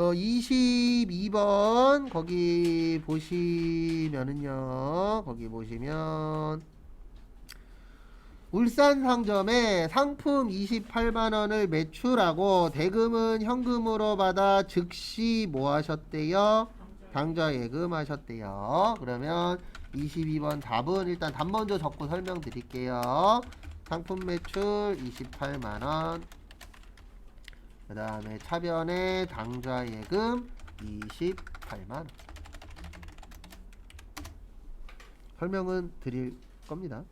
그래서 22번 거기 보시면은요. 거기 보시면 울산 상점에 상품 28만원을 매출하고 대금은 현금으로 받아 즉시 뭐 하셨대요? 당좌 예금하셨대요. 그러면 22번 답은 일단 답 먼저 적고 설명드릴게요. 상품 매출 28만원, 그 다음에 차변에 당좌 예금 28만원. 설명은 드릴 겁니다.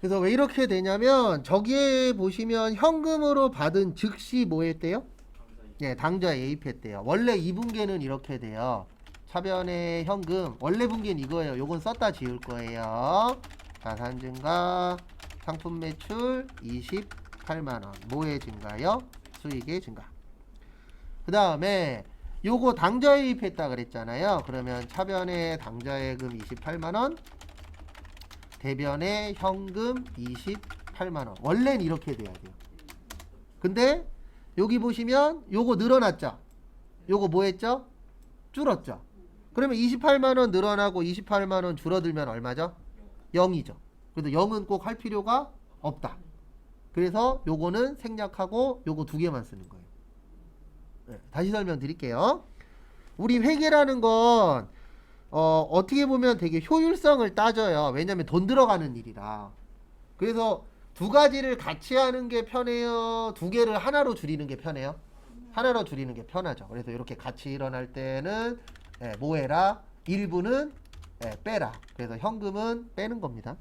그래서 왜 이렇게 되냐면 저기에 보시면 현금으로 받은 즉시 뭐 했대요? 네, 당좌 예입했대요. 원래 2분계는 이렇게 돼요. 차변에 현금, 원래 분계는 이거예요. 요건 썼다 지울 거예요. 자산 증가, 상품 매출 28만원. 뭐의 증가요? 수익의 증가. 그 다음에 요거 당좌 예입했다 그랬잖아요. 그러면 차변에 당좌 예금 28만원, 대변에 현금 28만원. 원래는 이렇게 돼야 돼요. 근데 여기 보시면 요거 늘어났죠? 요거 뭐 했죠? 줄었죠? 그러면 28만원 늘어나고 28만원 줄어들면 얼마죠? 0이죠. 그래서 0은 꼭 할 필요가 없다. 그래서 요거는 생략하고 요거 두 개만 쓰는 거예요. 네, 다시 설명드릴게요. 우리 회계라는 건 어떻게 보면 되게 효율성을 따져요. 왜냐면 돈 들어가는 일이라. 그래서 두 가지를 같이 하는 게 편해요? 두 개를 하나로 줄이는 게 편해요? 하나로 줄이는 게 편하죠. 그래서 이렇게 같이 일어날 때는 뭐 해라? 일부는 빼라. 그래서 현금은 빼는 겁니다.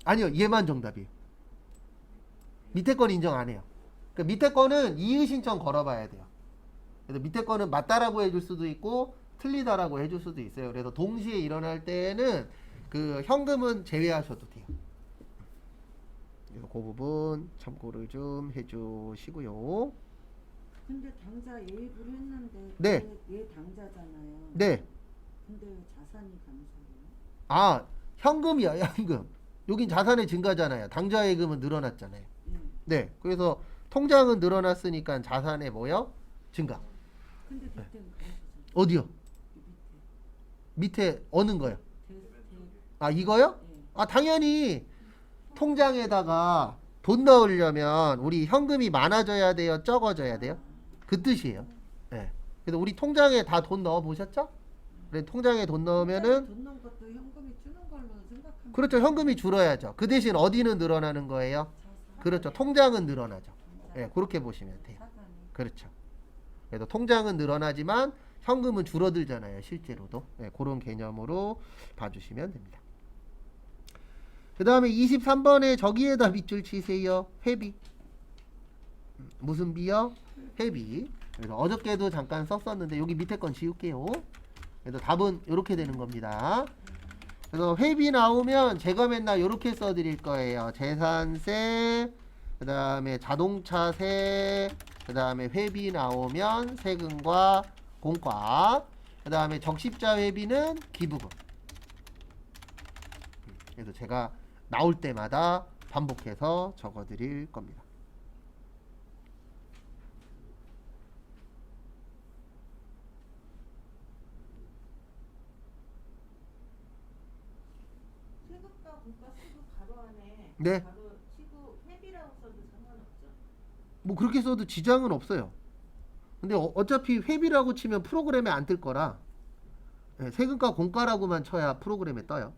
아니요. 얘만 정답이에요. 밑에 건 인정 안 해요. 그 밑에 거는 이의 신청 걸어봐야 돼요. 그래서 밑에 거는 맞다라고 해줄 수도 있고 틀리다라고 해줄 수도 있어요. 그래서 동시에 일어날 때는 그 현금은 제외하셔도 돼요. 그래서 그 부분 참고를 좀 해주시고요. 근데 당자 예입을 했는데 네. 얘 당자잖아요. 네. 근데 왜 자산이 감소해요? 아, 현금이야, 현금. 여긴 자산의 증가잖아요. 당좌 예금은 늘어났잖아요. 예. 네. 그래서 통장은 늘어났으니까 자산의 뭐요? 증가. 근데 그때는 그러시잖아요. 어디요? 이 밑에 어느 거요? 밑에 아, 이거요? 예. 아, 당연히 통장에다가 돈 넣으려면 우리 현금이 많아져야 돼요? 적어져야 돼요? 그 뜻이에요. 네. 그래서 우리 통장에 다 돈 넣어 보셨죠? 그래 통장에 돈 넣으면은 돈 넣은 것도 현금이 주는 걸로 생각하면 그렇죠. 현금이 줄어야죠. 그 대신 어디는 늘어나는 거예요? 자산. 그렇죠. 통장은 늘어나죠. 예, 그렇게 보시면 돼요. 자산이. 그렇죠. 그래서 통장은 늘어나지만 현금은 줄어들잖아요. 실제로도. 예, 그런 개념으로 봐주시면 됩니다. 그 다음에 23번에 저기에다 밑줄 치세요. 회비. 무슨 비요? 회비. 그래서 어저께도 잠깐 썼었는데 여기 밑에 건 지울게요. 그래서 답은 이렇게 되는 겁니다. 그래서 회비 나오면 제가 맨날 이렇게 써드릴 거예요. 재산세, 그 다음에 자동차세, 그 다음에 회비 나오면 세금과 공과, 그 다음에 적십자 회비는 기부금. 그래서 제가 나올 때마다 반복해서 적어드릴 겁니다. 세금과 공과 시구 가로 안에 네. 가로 시구 회비라고 써도 상관없죠. 뭐 그렇게 써도 지장은 없어요. 근데 어차피 회비라고 치면 프로그램에 안 뜰 거라 세금과 공과라고만 쳐야 프로그램에 떠요.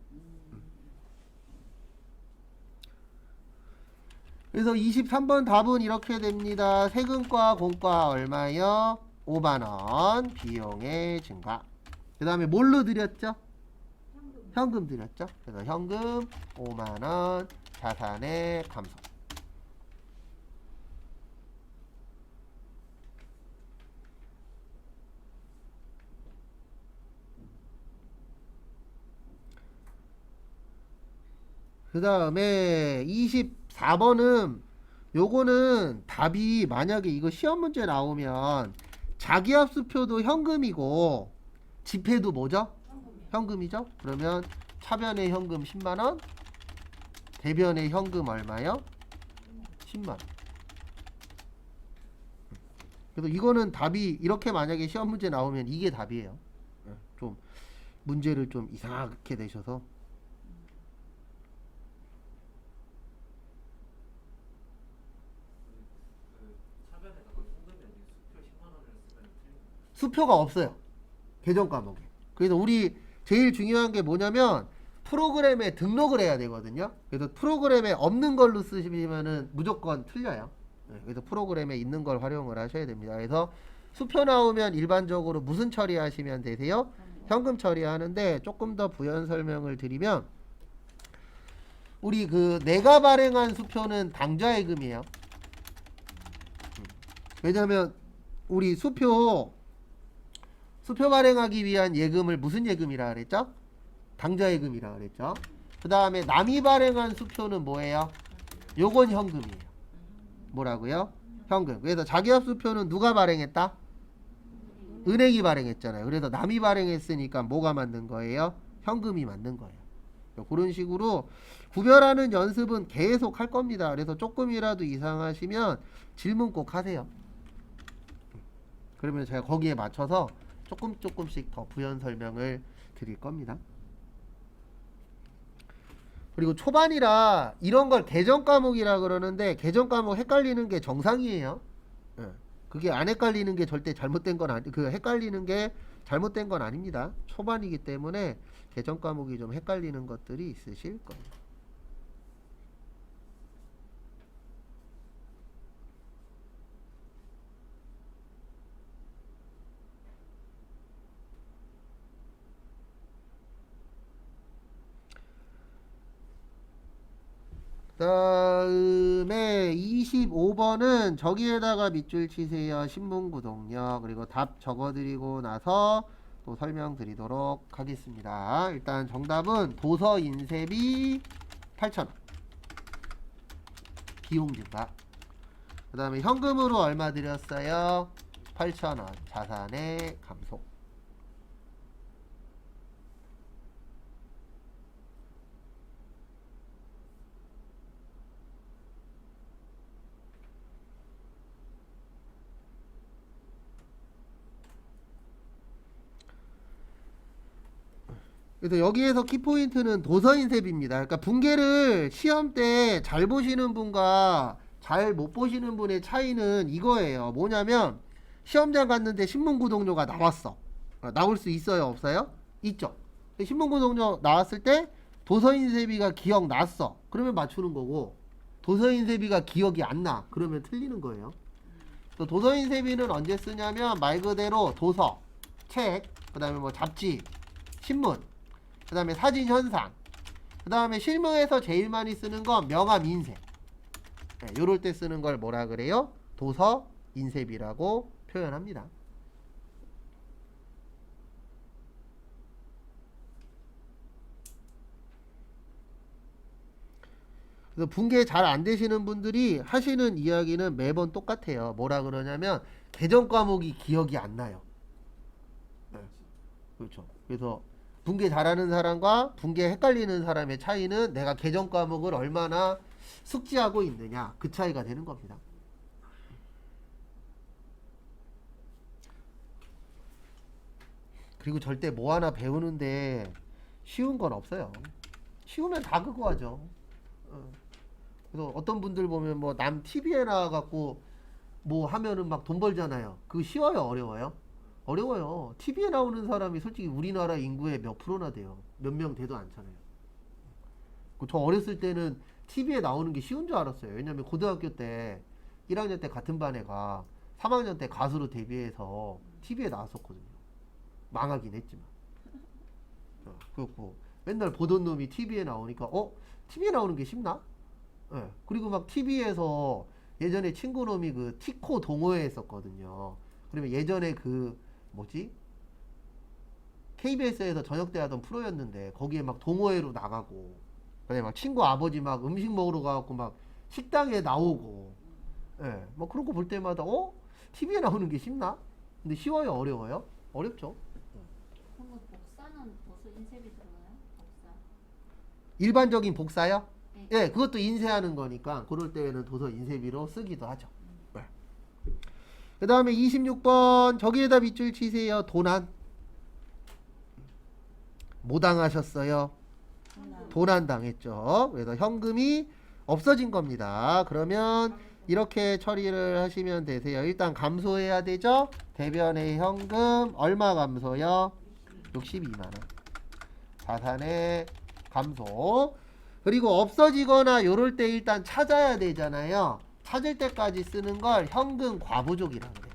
그래서 23번 답은 이렇게 됩니다. 세금과 공과 얼마요? 5만원 비용의 증가. 그 다음에 뭘로 드렸죠? 현금. 현금 드렸죠. 그래서 현금 5만원, 자산의 감소. 그 다음에 24번은 요거는 답이 만약에 이거 시험 문제 나오면 자기합수표도 현금이고 지폐도 뭐죠? 현금이요. 현금이죠? 그러면 차변의 현금 10만원, 대변의 현금 얼마요? 10만원. 그래서 이거는 답이 이렇게 만약에 시험 문제 나오면 이게 답이에요. 좀 문제를 좀 이상하게 내셔서. 수표가 없어요. 계정 과목에. 그래서 우리 제일 중요한 게 뭐냐면 프로그램에 등록을 해야 되거든요. 그래서 프로그램에 없는 걸로 쓰시면은 무조건 틀려요. 그래서 프로그램에 있는 걸 활용을 하셔야 됩니다. 그래서 수표 나오면 일반적으로 무슨 처리하시면 되세요? 현금 처리하는데 조금 더 부연 설명을 드리면 우리 그 내가 발행한 수표는 당좌예금이에요. 왜냐면 우리 수표 발행하기 위한 예금을 무슨 예금이라 그랬죠? 당좌예금이라 그랬죠. 그 다음에 남이 발행한 수표는 뭐예요? 요건 현금이에요. 뭐라고요? 현금. 그래서 자기합수표는 누가 발행했다? 은행이 발행했잖아요. 그래서 남이 발행했으니까 뭐가 맞는 거예요? 현금이 맞는 거예요. 그런 식으로 구별하는 연습은 계속 할 겁니다. 그래서 조금이라도 이상하시면 질문 꼭 하세요. 그러면 제가 거기에 맞춰서 조금씩 더 부연 설명을 드릴 겁니다. 그리고 초반이라 이런 걸 계정 과목이라 그러는데 계정 과목 헷갈리는 게 정상이에요. 그게 안 헷갈리는 게 절대 잘못된 건 아니, 그 헷갈리는 게 잘못된 건 아닙니다. 초반이기 때문에 계정 과목이 좀 헷갈리는 것들이 있으실 거예요. 다음에 25번은 저기에다가 밑줄 치세요. 신문구독력. 그리고 답 적어드리고 나서 또 설명드리도록 하겠습니다. 일단 정답은 도서 인쇄비 8,000원. 비용 증가. 그 다음에 현금으로 얼마 드렸어요? 8,000원. 자산의 감소. 그래서 여기에서 키포인트는 도서인쇄비입니다. 그러니까 분계를 시험 때 잘 보시는 분과 잘 못 보시는 분의 차이는 이거예요. 뭐냐면 시험장 갔는데 신문구독료가 나왔어. 나올 수 있어요? 없어요? 있죠. 신문구독료 나왔을 때 도서인쇄비가 기억났어. 그러면 맞추는 거고 도서인쇄비가 기억이 안 나. 그러면 틀리는 거예요. 도서인쇄비는 언제 쓰냐면 말 그대로 도서, 책, 그 다음에 뭐 잡지, 신문, 그 다음에 사진 현상, 그 다음에 실무에서 제일 많이 쓰는 건 명함 인쇄. 요럴 때 쓰는 걸 뭐라 그래요? 도서 인쇄비라고 표현합니다. 그래서 분계 잘 안 되시는 분들이 하시는 이야기는 매번 똑같아요. 뭐라 그러냐면 계정 과목이 기억이 안 나요. 그렇죠. 그래서 분계 잘하는 사람과 분계 헷갈리는 사람의 차이는 내가 계정 과목을 얼마나 숙지하고 있느냐, 그 차이가 되는 겁니다. 그리고 절대 뭐 하나 배우는데 쉬운 건 없어요. 쉬우면 다 그거 하죠. 그래서 어떤 분들 보면 뭐 남 TV에 나와갖고 뭐 하면은 막 돈 벌잖아요. 그거 쉬워요? 어려워요? 어려워요. TV에 나오는 사람이 솔직히 우리나라 인구의 몇 프로나 돼요. 몇 명 돼도 않잖아요. 저 어렸을 때는 TV에 나오는 게 쉬운 줄 알았어요. 왜냐면 고등학교 때 1학년 때 같은 반 애가 3학년 때 가수로 데뷔해서 TV에 나왔었거든요. 망하긴 했지만. 그렇고 맨날 보던 놈이 TV에 나오니까 TV에 나오는 게 쉽나? 예. 그리고 막 TV에서 예전에 친구 놈이 그 티코 동호회 했었거든요. 그러면 예전에 그 뭐지? KBS에서 저녁 때 하던 프로였는데 거기에 막 동호회로 나가고 그다음에 막 친구 아버지 막 음식 먹으러 가갖고 막 식당에 나오고 예. 뭐 그런 거 볼 때마다 TV에 나오는 게 쉽나? 근데 쉬워요, 어려워요? 어렵죠. 그러면 복사는 도서 인쇄비 들어가요? 복사. 일반적인 복사요? 네. 예, 그것도 인쇄하는 거니까 그럴 때는 도서 인쇄비로 쓰기도 하죠. 네. 그 다음에 26번 저기에다 밑줄 치세요. 도난. 뭐 당하셨어요? 도난 당했죠. 그래서 현금이 없어진 겁니다. 그러면 이렇게 처리를 하시면 되세요. 일단 감소해야 되죠. 대변의 현금 얼마 감소요? 62만원. 자산의 감소. 그리고 없어지거나 요럴 때 일단 찾아야 되잖아요. 찾을 때까지 쓰는 걸 현금 과부족이라고 그래요.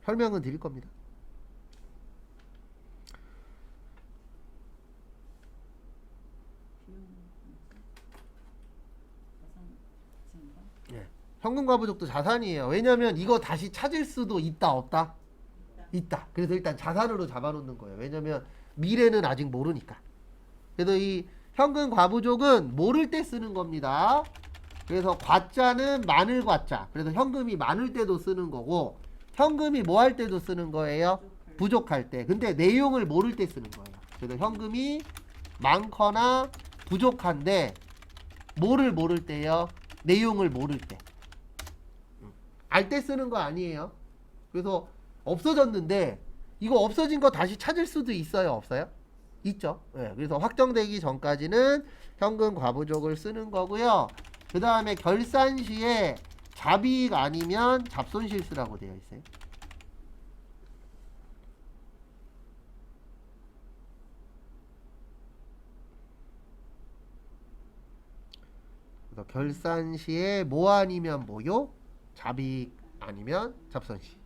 설명은 드릴 겁니다. 예. 현금 과부족도 자산이에요. 왜냐면 이거 다시 찾을 수도 있다 없다? 있다. 그래서 일단 자산으로 잡아놓는 거예요. 왜냐면 미래는 아직 모르니까. 그래서 이 현금 과부족은 모를 때 쓰는 겁니다. 그래서 과자는 많을 과자. 그래서 현금이 많을 때도 쓰는 거고 현금이 뭐 할 때도 쓰는 거예요? 부족할 때. 근데 내용을 모를 때 쓰는 거예요. 그래서 현금이 많거나 부족한데 뭐를 모를 때요? 내용을 모를 때. 알 때 쓰는 거 아니에요. 그래서 없어졌는데 이거 없어진 거 다시 찾을 수도 있어요, 없어요? 있죠. 네, 그래서 확정되기 전까지는 현금 과부족을 쓰는 거고요. 그 다음에 결산 시에 잡이익 아니면 잡손실수라고 되어 있어요. 그래서 결산 시에 뭐 아니면 뭐요? 잡이익 아니면 잡손실.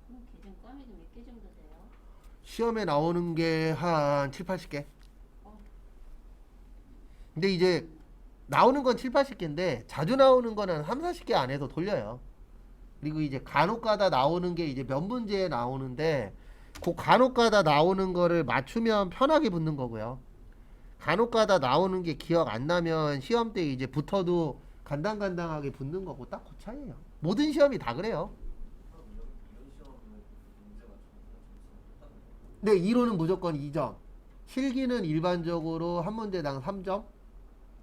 그럼 계정 꽈매도 몇 개 정도 돼요? 시험에 나오는 게 한 7, 80개. 근데 이제 나오는 건 7, 80개인데 자주 나오는 거는 3, 40개 안에서 돌려요. 그리고 이제 간혹 가다 나오는 게 이제 몇 문제에 나오는데 그 간혹 가다 나오는 거를 맞추면 편하게 붙는 거고요. 간혹 가다 나오는 게 기억 안 나면 시험 때 이제 붙어도 간당간당하게 붙는 거고 딱 그 차이예요. 모든 시험이 다 그래요. 네, 이론은 무조건 2점. 실기는 일반적으로 한 문제당 3점.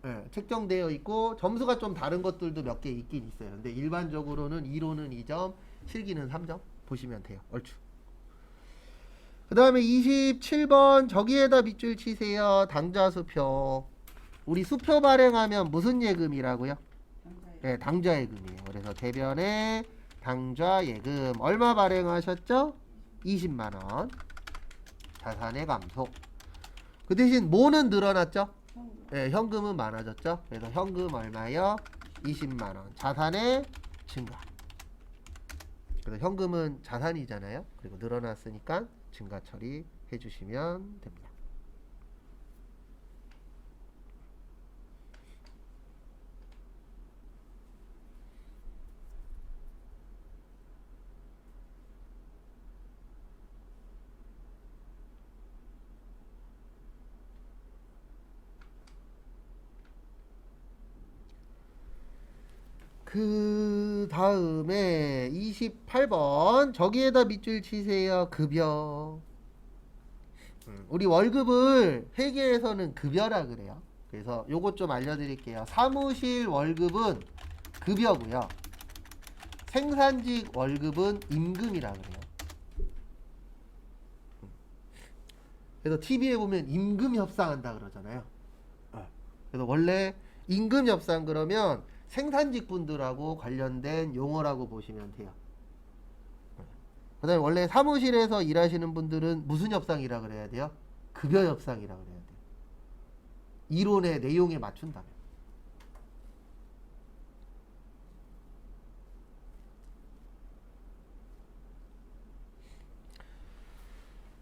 예, 책정되어 있고 점수가 좀 다른 것들도 몇 개 있긴 있어요. 근데 일반적으로는 이론은 2점, 실기는 3점 보시면 돼요. 얼추. 그 다음에 27번 저기에다 밑줄 치세요. 당좌 수표. 우리 수표 발행하면 무슨 예금이라고요? 네, 당좌 예금이에요. 그래서 대변에 당좌 예금 얼마 발행하셨죠? 20만원. 자산의 감소. 그 대신 뭐는 늘어났죠? 네, 현금은 많아졌죠. 그래서 현금 얼마요? 20만원. 자산의 증가. 그래서 현금은 자산이잖아요. 그리고 늘어났으니까 증가 처리해 주시면 됩니다. 그 다음에 28번 저기에다 밑줄 치세요. 급여. 우리 월급을 회계에서는 급여라 그래요. 그래서 요것 좀 알려드릴게요. 사무실 월급은 급여고요. 생산직 월급은 임금이라 그래요. 그래서 TV에 보면 임금 협상한다 그러잖아요. 그래서 원래 임금 협상 그러면 생산직 분들하고 관련된 용어라고 보시면 돼요. 그 다음에 원래 사무실에서 일하시는 분들은 무슨 협상이라 그래야 돼요? 급여 협상이라 그래야 돼요. 이론의 내용에 맞춘다면.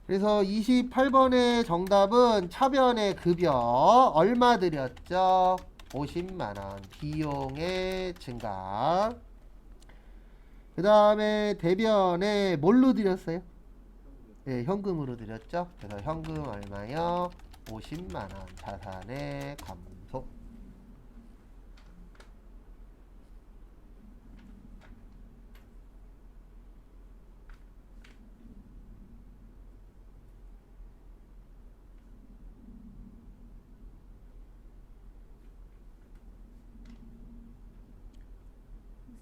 그래서 28번의 정답은 차변의 급여 얼마 드렸죠? 50만원 비용의 증가. 그 다음에 대변에 뭘로 드렸어요? 네, 현금으로 드렸죠. 그래서 현금 얼마요? 50만원 자산의 감소.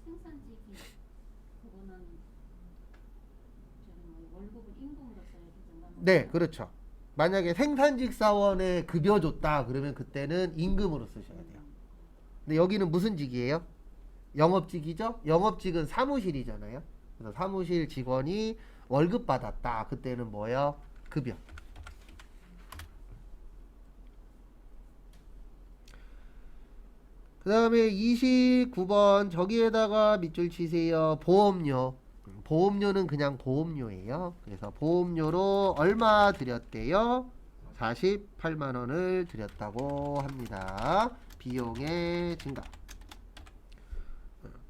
생산직이 그거는 저기 뭐 월급을 임금으로 써야 되잖아. 네, 그렇죠. 만약에 생산직 사원에 급여 줬다 그러면 그때는 임금으로 쓰셔야 돼요. 근데 여기는 무슨 직이에요? 영업직이죠? 영업직은 사무실이잖아요. 그래서 사무실 직원이 월급 받았다. 그때는 뭐예요? 급여. 그 다음에 29번 저기에다가 밑줄 치세요. 보험료. 보험료는 그냥 보험료예요. 그래서 보험료로 얼마 드렸대요? 48만원을 드렸다고 합니다. 비용의 증가.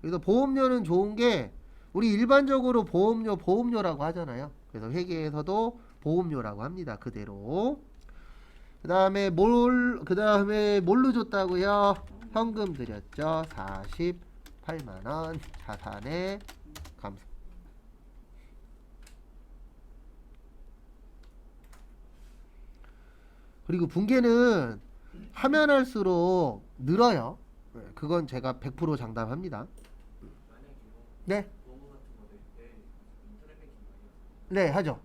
그래서 보험료는 좋은 게 우리 일반적으로 보험료라고 하잖아요. 그래서 회계에서도 보험료라고 합니다. 그대로. 그 다음에 뭘로 줬다고요? 현금 드렸죠. 48만원 자산의 감소. 그리고 분계는 하면 할수록 늘어요. 그건 제가 100% 장담합니다. 네? 네, 하죠.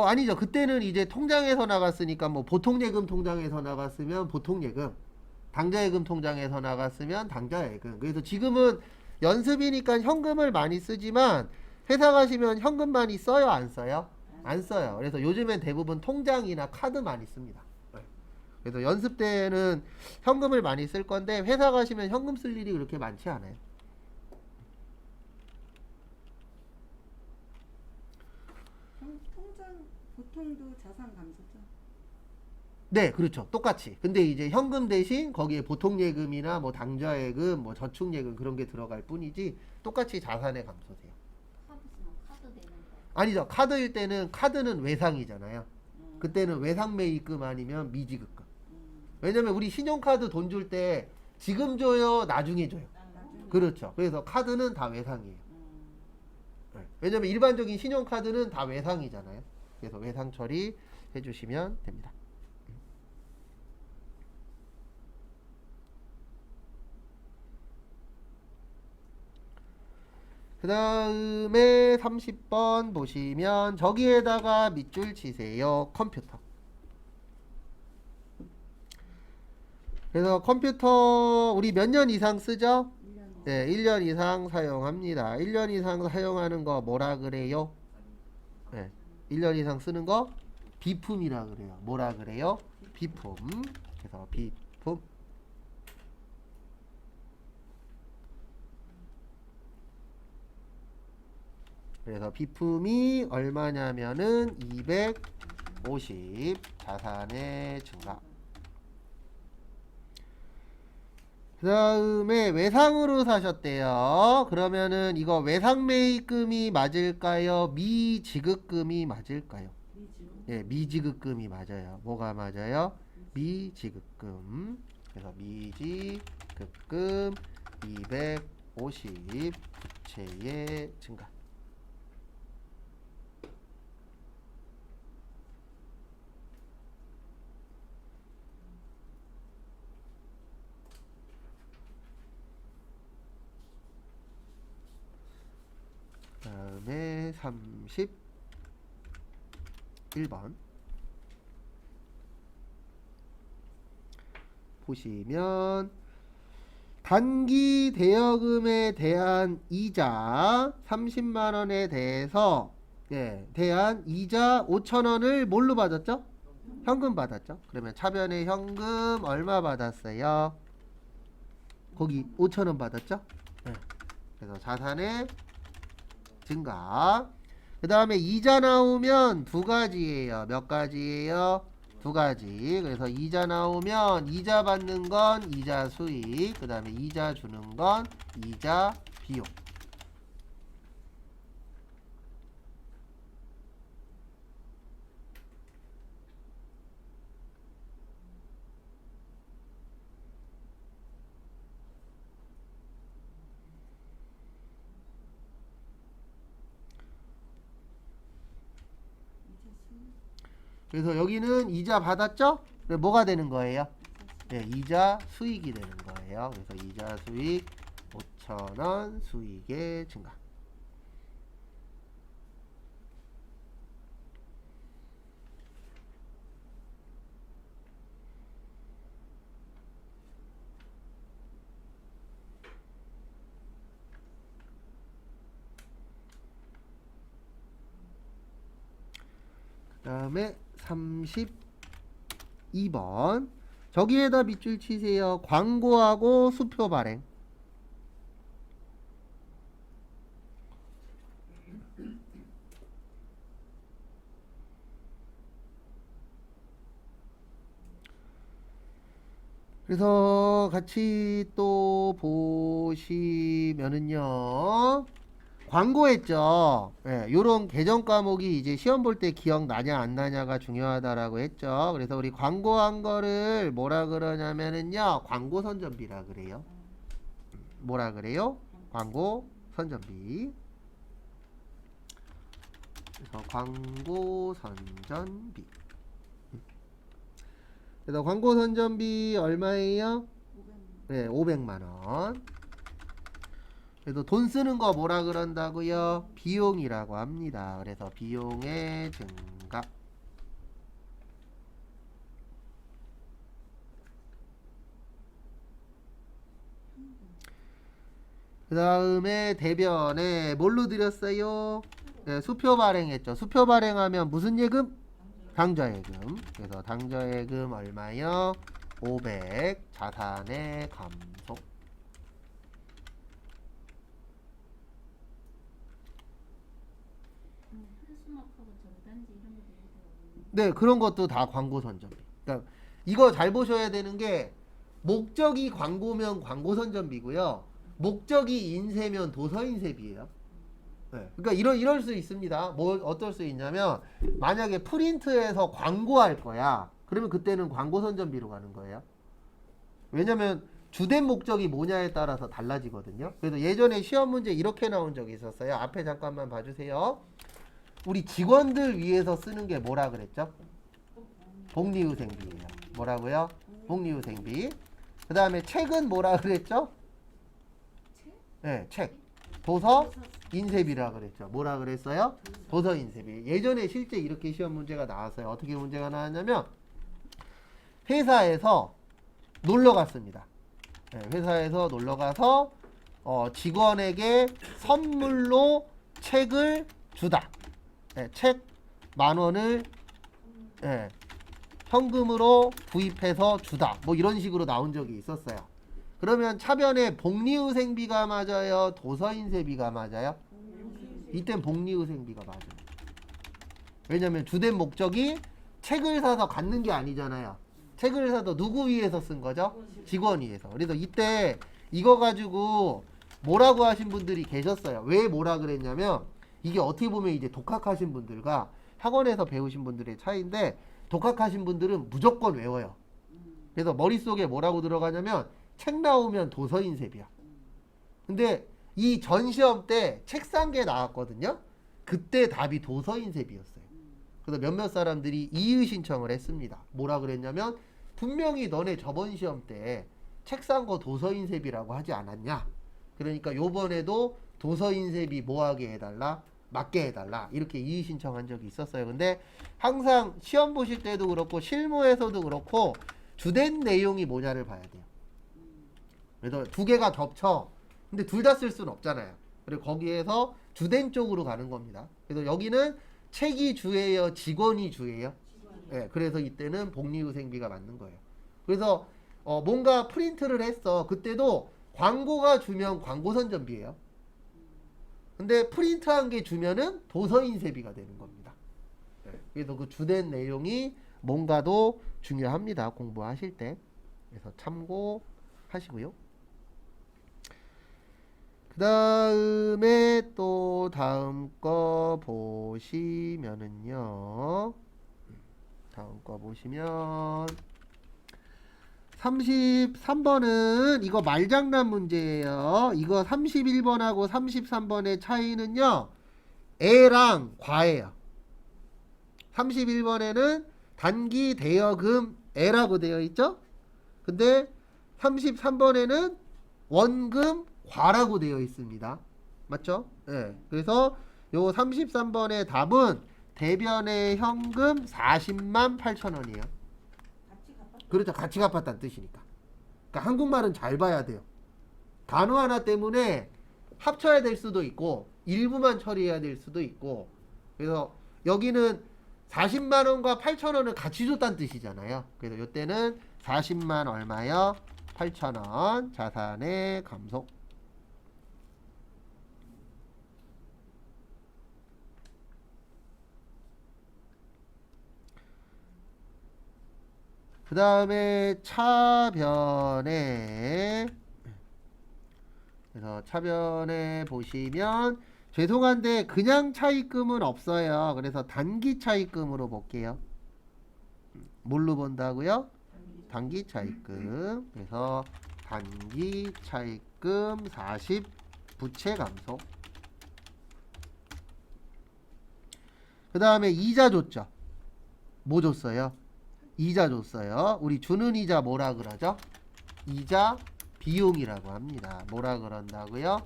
아니죠. 그때는 이제 통장에서 나갔으니까 뭐 보통예금 통장에서 나갔으면 보통예금, 당좌예금 통장에서 나갔으면 당좌예금. 그래서 지금은 연습이니까 현금을 많이 쓰지만 회사 가시면 현금 많이 써요, 안 써요? 안 써요. 그래서 요즘엔 대부분 통장이나 카드 많이 씁니다. 그래서 연습 때는 현금을 많이 쓸 건데 회사 가시면 현금 쓸 일이 그렇게 많지 않아요. 통장 보통도 자산 감소죠. 네, 그렇죠. 똑같이. 근데 이제 현금 대신 거기에 보통예금이나 뭐 당좌예금, 뭐 저축예금 그런 게 들어갈 뿐이지 똑같이 자산의 감소세요. 카드 쓰면 카드 되는 거. 아니죠. 카드일 때는 카드는 외상이잖아요. 그때는 외상 매입금 아니면 미지급금. 왜냐면 우리 신용카드 돈 줄 때 지금 줘요, 나중에 줘요. 나중에. 그렇죠. 그래서 카드는 다 외상이에요. 네. 왜냐면 일반적인 신용카드는 다 외상이잖아요. 그래서 외상 처리 해주시면 됩니다. 그 다음에 30번 보시면 저기에다가 밑줄 치세요. 컴퓨터. 그래서 컴퓨터 우리 몇 년 이상 쓰죠? 1년. 네, 1년 이상 사용합니다. 1년 이상 사용하는 거 뭐라 그래요? 네, 1년 이상 쓰는 거 비품이라 그래요. 뭐라 그래요? 비품. 그래서 비품. 그래서 비품이 얼마냐면은 250 자산의 증가. 그 다음에 외상으로 사셨대요. 그러면은 이거 외상 매입금이 맞을까요? 미지급금이 맞을까요? 미주. 예, 미지급금이 맞아요. 뭐가 맞아요? 미지급금. 그래서 미지급금 250 부채의 증가. 다음에 31번 보시면 단기 대여금에 대한 이자 30만 원에 대해서 대한 이자 5천 원을 뭘로 받았죠? 현금 받았죠. 그러면 차변의 현금 얼마 받았어요? 거기 5천 원 받았죠? 그래서 자산의 증가. 그 다음에 이자 나오면 두 가지예요. 몇 가지예요? 두 가지. 그래서 이자 나오면 이자 받는 건 이자 수익, 그 다음에 이자 주는 건 이자 비용. 그래서 여기는 이자 받았죠? 그럼 뭐가 되는 거예요? 이자 수익이 되는 거예요. 그래서 이자 수익 5,000원 수익의 증가. 그 다음에 32번 저기에다 밑줄 치세요. 광고하고 수표 발행. 그래서 같이 또 보시면은요. 광고했죠. 요런 개정 과목이 이제 시험 볼 때 기억나냐 안 나냐가 중요하다라고 했죠. 그래서 우리 광고한 거를 뭐라 그러냐면은요. 광고 선전비라 그래요. 뭐라 그래요? 광고 선전비. 그래서 광고 선전비. 그래서 광고 선전비 얼마예요? 500만 원. 그래서 돈 쓰는 거 뭐라 그런다고요? 비용이라고 합니다. 그래서 비용의 증가. 그 다음에 대변에 뭘로 드렸어요? 수표 발행했죠. 수표 발행하면 무슨 예금? 당좌예금. 그래서 당좌예금 얼마요? 500. 자산의 감소. 네, 그런 것도 다 광고 선전비. 그러니까 이거 잘 보셔야 되는 게 목적이 광고면 광고 선전비고요. 목적이 인쇄면 도서 인쇄비예요. 그러니까 이럴 수 있습니다. 뭐 어떨 수 있냐면 만약에 프린트에서 광고할 거야. 그러면 그때는 광고 선전비로 가는 거예요. 왜냐면 주된 목적이 뭐냐에 따라서 달라지거든요. 그래서 예전에 시험 문제 이렇게 나온 적이 있었어요. 앞에 잠깐만 봐주세요. 우리 직원들 위해서 쓰는 게 뭐라 그랬죠? 복리후생비예요. 뭐라고요? 복리후생비. 그 다음에 책은 뭐라 그랬죠? 책. 도서 인쇄비라 그랬죠. 뭐라 그랬어요? 도서 인쇄비. 예전에 실제 이렇게 시험 문제가 나왔어요. 어떻게 문제가 나왔냐면 회사에서 놀러 갔습니다. 회사에서 놀러 가서 직원에게 선물로 책을 주다. 책 10,000원을 현금으로 구입해서 주다. 뭐 이런 식으로 나온 적이 있었어요. 그러면 차변에 복리후생비가 맞아요? 도서인쇄비가 맞아요? 이땐 복리후생비가 맞아요. 왜냐면 주된 목적이 책을 사서 갖는 게 아니잖아요. 책을 사서 누구 위해서 쓴 거죠? 직원 위해서. 그래서 이때 이거 가지고 뭐라고 하신 분들이 계셨어요. 왜 뭐라 그랬냐면 이게 어떻게 보면 이제 독학하신 분들과 학원에서 배우신 분들의 차이인데 독학하신 분들은 무조건 외워요. 그래서 머릿속에 뭐라고 들어가냐면 책 나오면 도서인쇄비야. 근데 이 전 시험 때 책 산 게 나왔거든요. 그때 답이 도서인쇄비였어요. 그래서 몇몇 사람들이 이의 신청을 했습니다. 뭐라 그랬냐면 분명히 너네 저번 시험 때 책 산 거 도서인쇄비라고 하지 않았냐. 그러니까 요번에도 도서인쇄비 뭐하게 해달라? 맞게 해달라. 이렇게 이의 신청한 적이 있었어요. 근데 항상 시험 보실 때도 그렇고 실무에서도 그렇고 주된 내용이 뭐냐를 봐야 돼요. 그래서 두 개가 겹쳐. 근데 둘 다 쓸 수는 없잖아요. 그리고 거기에서 주된 쪽으로 가는 겁니다. 그래서 여기는 책이 주예요, 직원이 주예요? 네, 그래서 이때는 복리후생비가 맞는 거예요. 그래서 뭔가 프린트를 했어. 그때도 광고가 주면 광고 선전비예요. 근데 프린트한 게 주면은 도서인쇄비가 되는 겁니다. 네, 그래서 그 주된 내용이 뭔가도 중요합니다. 공부하실 때. 그래서 참고하시고요. 그 다음에 또 다음 거 보시면은요. 다음 거 보시면 33번은 이거 말장난 문제예요. 이거 31번하고 33번의 차이는요. 애랑 과예요. 31번에는 단기 대여금 애라고 되어 있죠. 근데 33번에는 원금 과라고 되어 있습니다. 맞죠? 네. 그래서 요 33번의 답은 대변의 현금 40만 8천 원이에요. 그렇죠. 같이 갚았다는 뜻이니까. 그러니까 한국말은 잘 봐야 돼요. 단어 하나 때문에 합쳐야 될 수도 있고 일부만 처리해야 될 수도 있고. 그래서 여기는 40만 원과 8천 원을 같이 줬다는 뜻이잖아요. 그래서 이때는 40만 얼마요? 8천 원 자산의 감속. 그 다음에 차변에, 그래서 차변에 보시면 죄송한데 그냥 차입금은 없어요. 그래서 단기 차입금으로 볼게요. 뭘로 본다고요? 단기 차입금. 그래서 단기 차입금 40 부채 감소. 그 다음에 이자 줬죠. 뭐 줬어요? 이자 줬어요. 우리 주는 이자 뭐라 그러죠? 이자 비용이라고 합니다. 뭐라 그런다고요?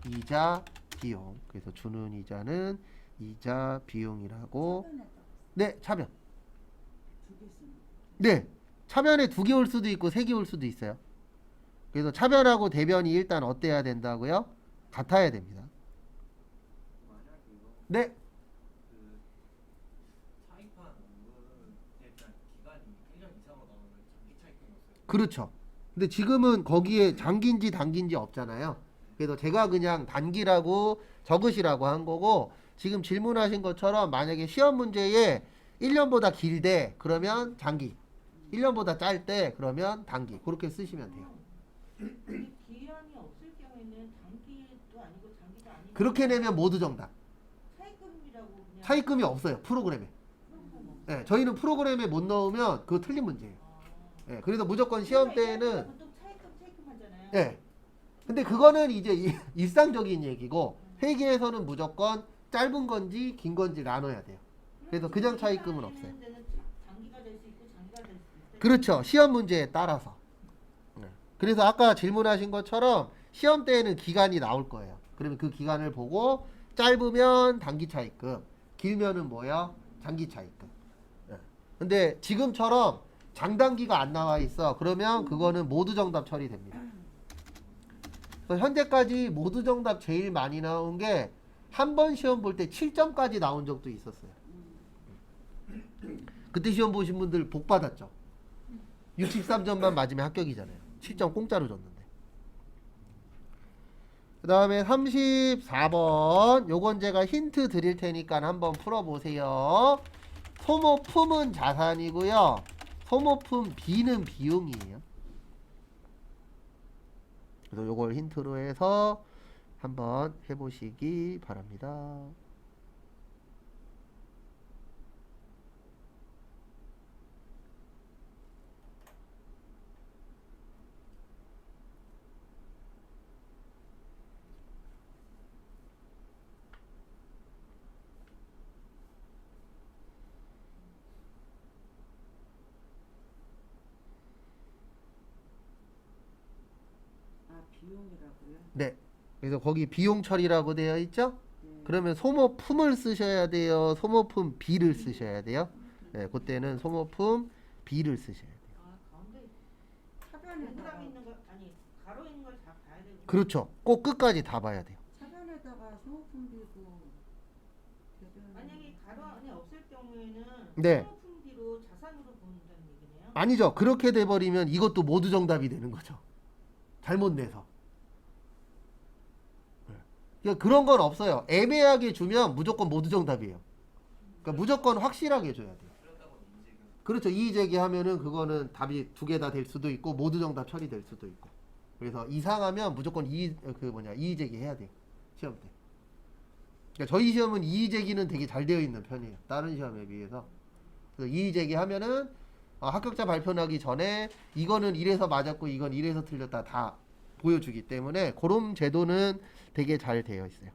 이자 비용. 그래서 주는 이자는 이자 비용이라고. 네, 차변. 네, 차변에 2개 올 수도 있고 3개 올 수도 있어요. 그래서 차변하고 대변이 일단 어때야 된다고요? 같아야 됩니다. 네. 그렇죠. 근데 지금은 거기에 장기인지 단기인지 없잖아요. 그래서 제가 그냥 단기라고 적으시라고 한 거고, 지금 질문하신 것처럼 만약에 시험 문제에 1년보다 길대 그러면 장기, 1년보다 짧대 그러면 단기, 그렇게 쓰시면 돼요. 기한이 없을 경우에는 단기도 아니고 장기도 아니고 그렇게 내면 모두 정답. 차입금이라고 그냥 차입금이 없어요, 프로그램에. 네, 저희는 프로그램에 못 넣으면 그거 틀린 문제예요. 네, 그래서 무조건 시험 때에는, 보통 차입금 하잖아요. 네, 근데 그거는 이제 일상적인 얘기고, 회계에서는 무조건 짧은 건지 긴 건지 나눠야 돼요. 그래서 그냥 차입금은 없어요. 단기가 될 수 있고 장기가 될 수 있어요. 그렇죠. 시험 문제에 따라서. 네. 그래서 아까 질문하신 것처럼 시험 때에는 기간이 나올 거예요. 그러면 그 기간을 보고 짧으면 단기 차입금, 길면은 뭐야? 장기 차입금. 네. 근데 지금처럼 장단기가 안 나와 있어. 그러면 그거는 모두 정답 처리됩니다. 그래서 현재까지 모두 정답 제일 많이 나온 게 한 번 시험 볼 때 7점까지 나온 적도 있었어요. 그때 시험 보신 분들 복 받았죠. 63점만 맞으면 합격이잖아요. 7점 공짜로 줬는데. 그 다음에 34번 요건 제가 힌트 드릴 테니까 한번 풀어보세요. 소모품은 자산이고요. 소모품 B는 비용이에요. 그래서 요걸 힌트로 해서 한번 해보시기 바랍니다. 아, 비용이라고요? 네. 그래서 거기 비용 처리라고 되어 있죠? 네. 그러면 소모품을 쓰셔야 돼요. 소모품 B를 쓰셔야 돼요. 네, 그때는 소모품 B를 쓰셔야 돼요. 아 가운데 차변에다가 동그라미 있는 거 아니 가로 있는 걸 그렇죠. 꼭 끝까지 다 봐야 돼요. 차변에다가 소모품비고 대변. 만약에 가로 안에 없을 경우에는 네. 소모품비로 자산으로 본다는 얘기네요. 아니죠. 그렇게 돼버리면 이것도 모두 정답이 되는 거죠. 잘못 내서. 그러니까 그런 건 없어요. 애매하게 주면 무조건 모두 정답이에요. 그러니까 무조건 확실하게 줘야 돼요. 그렇죠. 이의제기 하면은 그거는 답이 두 개 다 될 수도 있고 모두 정답 처리될 수도 있고. 그래서 이상하면 무조건 이의제기 해야 돼요. 시험 때. 그러니까 저희 시험은 이의제기는 되게 잘 되어 있는 편이에요. 다른 시험에 비해서. 그래서 이의제기 하면은 합격자 발표 나기 전에 이거는 이래서 맞았고 이건 이래서 틀렸다 다 보여주기 때문에 그런 제도는 되게 잘 되어 있어요.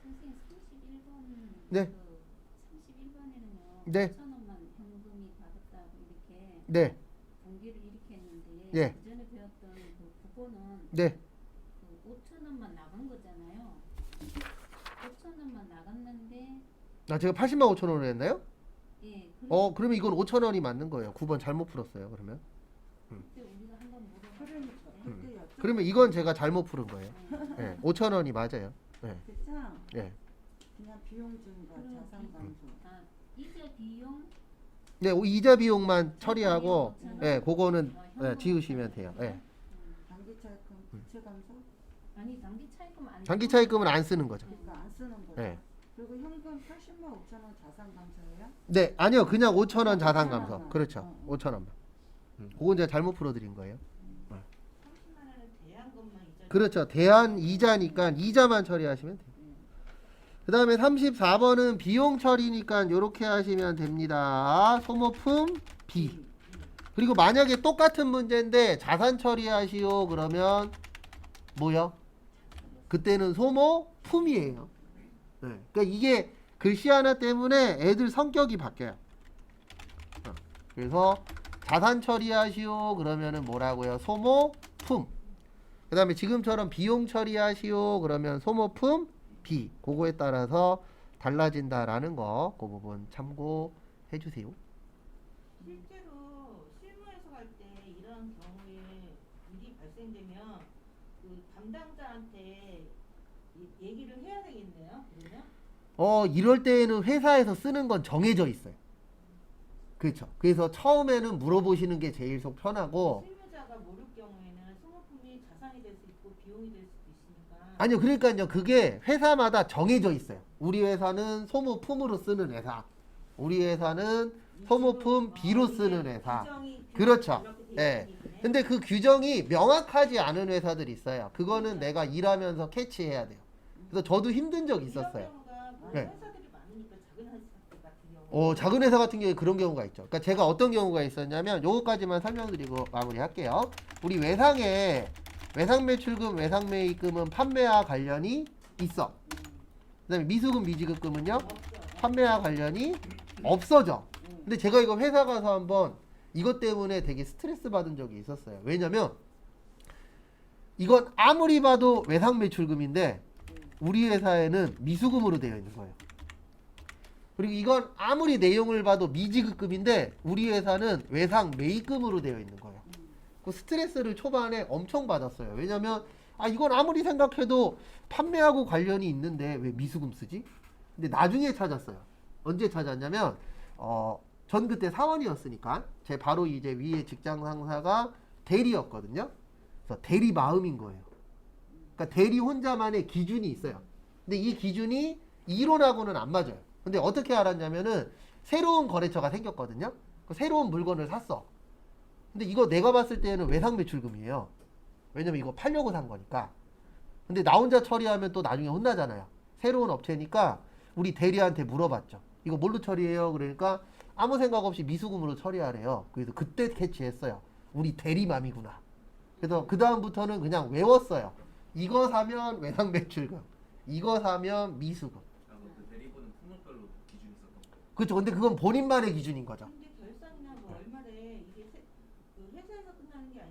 선생님 31번 네. 31번에는요. 네. 5,000원만 현금이 받았다고 이렇게 네. 공개를 이렇게 했는데 예. 그전에 배웠던 그 국어는 네. 그 5,000원만 나간 거잖아요. 5,000원만 나갔는데 제가 80만 5천 원을 했나요? 예. 그러면 이건 5천 원이 맞는 거예요. 9번 잘못 풀었어요. 그러면. 그때 우리가 한번 그러니까 물어봤는데 그때 여쭤. 그러면 이건 제가 잘못 풀은 거예요. 네. 5천 원이 맞아요. 네. 그쵸? 네. 그냥 비용 증가, 자산 감소. 아, 이자 비용 네, 이자 비용만 처리하고 비용 네, 그거는 현금 지우시면 돼요. 네. 단기 차익금 부채 감소? 아니 단기 차익금 안 장기 차익금은 안 쓰는 거죠. 그러니까 안 쓰는 거죠. 네. 그리고 현금 80만 5천 원 자산 감소예요? 네, 아니요. 그냥 5천 원 자산 감소. 5,000원. 그렇죠. 5천 원만. 그건 제가 잘못 풀어드린 거예요. 30만 원은 대한 것만 이자. 그렇죠. 대한 이자니까 이자만 처리하시면 돼요. 그 다음에 34번은 비용 처리니까 이렇게 하시면 됩니다. 소모품 B. 그리고 만약에 똑같은 문제인데 자산 처리하시오 그러면 뭐요? 그때는 소모품이에요. 네. 그러니까 이게 글씨 하나 때문에 애들 성격이 바뀌어요. 그래서 자산 처리하시오 그러면은 뭐라고요? 소모품. 그 다음에 지금처럼 비용 처리하시오 그러면 소모품 B. 그거에 따라서 달라진다라는 거 그 부분 참고해 주세요. 실제로 실무에서 갈 때 이런 경우에 일이 발생되면 그 담당자한테 얘기를 해야 되겠네요. 그러면 이럴 때에는 회사에서 쓰는 건 정해져 있어요. 그렇죠. 그래서 처음에는 물어보시는 게 제일 속 편하고 실무자가 모를 경우에는 소모품이 자산이 될 수 있고 비용이 될 수도 있으니까. 아니요. 그러니까요. 그게 회사마다 정해져 있어요. 우리 회사는 소모품으로 쓰는 회사. 우리 회사는 소모품 B로 쓰는 회사. 그렇죠. 예. 근데 그 규정이 명확하지 않은 회사들이 있어요. 그거는 내가 일하면서 캐치해야 돼요. 그래서 저도 힘든 적 있었어요. 네. 회사들이 많으니까 작은 회사 같은 경우. 작은 회사 같은 경우에 그런 경우가 있죠. 그러니까 제가 어떤 경우가 있었냐면 요거까지만 설명드리고 마무리할게요. 우리 외상에 외상 매출금, 외상 매입금은 판매와 관련이 있어. 그다음에 미수금, 미지급금은요? 판매와 관련이 없어져. 근데 제가 이거 회사 가서 한번 이것 때문에 되게 스트레스 받은 적이 있었어요. 왜냐면 이건 아무리 봐도 외상 매출금인데 우리 회사에는 미수금으로 되어 있는 거예요. 그리고 이건 아무리 내용을 봐도 미지급금인데 우리 회사는 외상 매입금으로 되어 있는 거예요. 그 스트레스를 초반에 엄청 받았어요. 왜냐면 이건 아무리 생각해도 판매하고 관련이 있는데 왜 미수금 쓰지? 근데 나중에 찾았어요. 언제 찾았냐면 전 그때 사원이었으니까 제 바로 이제 위에 직장 상사가 대리였거든요. 그래서 대리 마음인 거예요. 그러니까 대리 혼자만의 기준이 있어요. 근데 이 기준이 이론하고는 안 맞아요. 근데 어떻게 알았냐면은 새로운 거래처가 생겼거든요. 새로운 물건을 샀어. 근데 이거 내가 봤을 때는 외상 매출금이에요. 왜냐면 이거 팔려고 산 거니까. 근데 나 혼자 처리하면 또 나중에 혼나잖아요. 새로운 업체니까 우리 대리한테 물어봤죠. 이거 뭘로 처리해요? 그러니까 아무 생각 없이 미수금으로 처리하래요. 그래서 그때 캐치했어요. 우리 대리맘이구나. 그래서 그 다음부터는 그냥 외웠어요. 이거 사면 외상 매출금, 이거 사면 미수금. 그 대리보는 품목별로 기준이 있었던 거예요. 그렇죠. 근데 그건 본인만의 기준인 거죠. 근데 결산이나 뭐 얼마래 이게 그 회사에서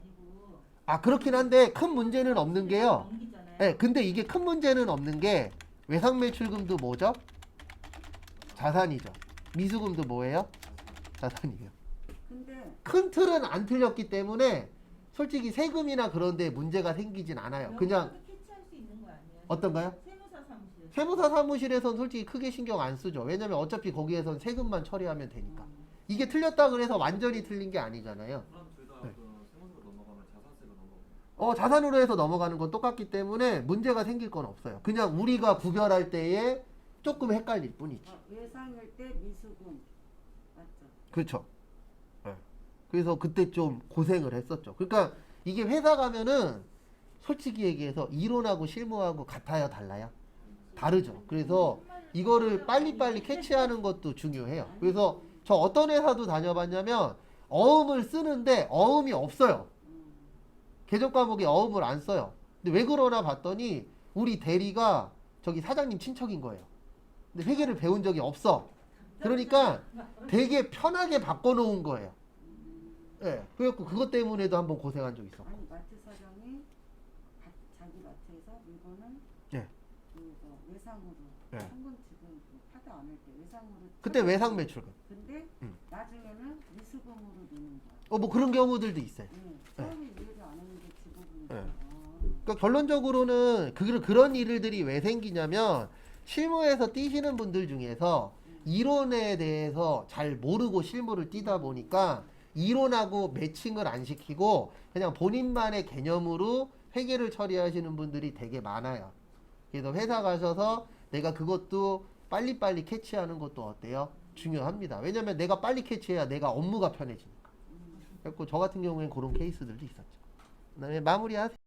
아니고 아 그렇긴 한데 큰 문제는 없는 게요. 넘기잖아요. 네, 근데 이게 큰 문제는 없는 게 외상 매출금도 뭐죠? 자산이죠. 미수금도 뭐예요? 자산이에요. 근데 큰 틀은 안 틀렸기 때문에 솔직히 세금이나 그런 데 문제가 생기진 않아요. 그냥 여기서도 캐치할 수 있는 거 아니에요? 어떤가요? 세무사 사무실. 세무사 사무실에선 솔직히 크게 신경 안 쓰죠. 왜냐면 어차피 거기에선 세금만 처리하면 되니까. 이게 틀렸다 그래서 완전히 틀린 게 아니잖아요. 그럼 둘다 네. 세무서로 넘어가면 자산세로 넘어가고. 자산으로 해서 넘어가는 건 똑같기 때문에 문제가 생길 건 없어요. 그냥 우리가 구별할 때에 조금 헷갈릴 뿐이지. 외상일 때 미수금 맞죠? 그렇죠. 네. 그래서 그때 좀 고생을 했었죠. 그러니까 이게 회사 가면은 솔직히 얘기해서 이론하고 실무하고 같아요, 달라요? 다르죠. 그래서 이거를 빨리빨리 캐치하는 것도 중요해요. 그래서 저 어떤 회사도 다녀봤냐면 어음을 쓰는데 어음이 없어요. 개정 과목에 어음을 안 써요. 근데 왜 그러나 봤더니 우리 대리가 저기 사장님 친척인 거예요. 근데 회계를 배운 적이 없어. 그러니까 되게 편하게 바꿔놓은 거예요. 예. 그래갖고 그것 때문에도 한번 고생한 적 있었고. 아니 마트 사장이 자기 마트에서 이거는 예. 외상으로 예. 현금 지금 카드 안 할 때 외상으로 그때 외상 매출금. 근데 나중에는 미수금으로 내는 거야. 뭐 그런 경우들도 있어요. 처음에 이해를 안 했는데 지금 예. 보니까 그러니까 결론적으로는 그런 일들이 왜 생기냐면 실무에서 뛰시는 분들 중에서 이론에 대해서 잘 모르고 실무를 뛰다 보니까 이론하고 매칭을 안 시키고 그냥 본인만의 개념으로 회계를 처리하시는 분들이 되게 많아요. 그래서 회사 가셔서 내가 그것도 빨리빨리 캐치하는 것도 어때요? 중요합니다. 왜냐면 내가 빨리 캐치해야 내가 업무가 편해지니까. 그래서 저 같은 경우엔 그런 케이스들도 있었죠. 그다음에 마무리하세요.